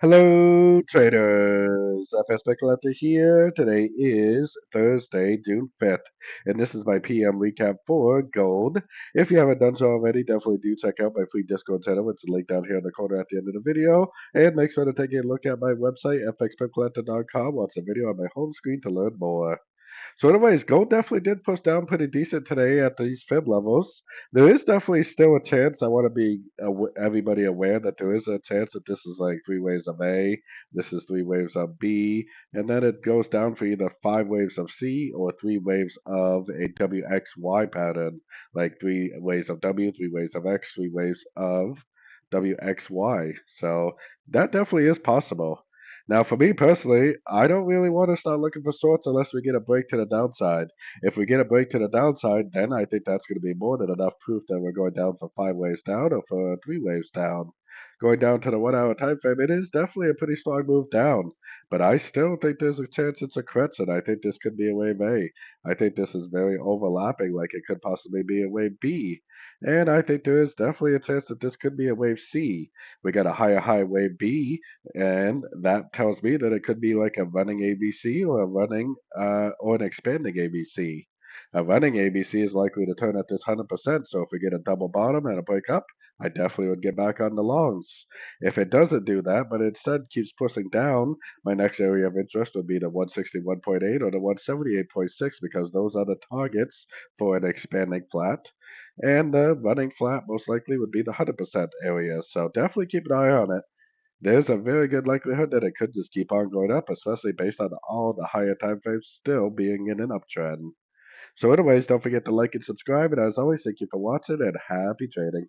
Hello, traders. FX Pip Collector here. Today is Thursday, June 5th, and this is my PM recap for gold. If you haven't done so already, definitely do check out my free Discord channel. It's linked down here in the corner at the end of the video. And make sure to take a look at my website, fxpipcollector.com. Watch the video on my home screen to learn more. So, anyways, gold definitely did push down pretty decent today at these fib levels. There is definitely still a chance. I want to be everybody aware that there is a chance that this is like three waves of A, this is three waves of B, and then it goes down for either five waves of C or three waves of a WXY pattern, like three waves of W, three waves of X, three waves of WXY. So that definitely is possible. Now, for me personally, I don't really want to start looking for shorts unless we get a break to the downside. If we get a break to the downside, then I think that's going to be more than enough proof that we're going down for five waves down or for three waves down. Going down to the 1 hour time frame, it is definitely a pretty strong move down, but I still think there's a chance it's a correction. I think this could be a wave A. I think this is very overlapping, like it could possibly be a wave B. And I think there is definitely a chance that this could be a wave C. We got a higher high wave B, and that tells me that it could be like a running ABC or a running or an expanding ABC. A running ABC is likely to turn at this 100%. So if we get a double bottom and a break up, I definitely would get back on the longs. If it doesn't do that, but instead keeps pushing down, my next area of interest would be the 161.8 or the 178.6 because those are the targets for an expanding flat. And the running flat most likely would be the 100% area. So definitely keep an eye on it. There's a very good likelihood that it could just keep on going up, especially based on all the higher time frames still being in an uptrend. So anyways, don't forget to like and subscribe, and as always, thank you for watching and happy trading.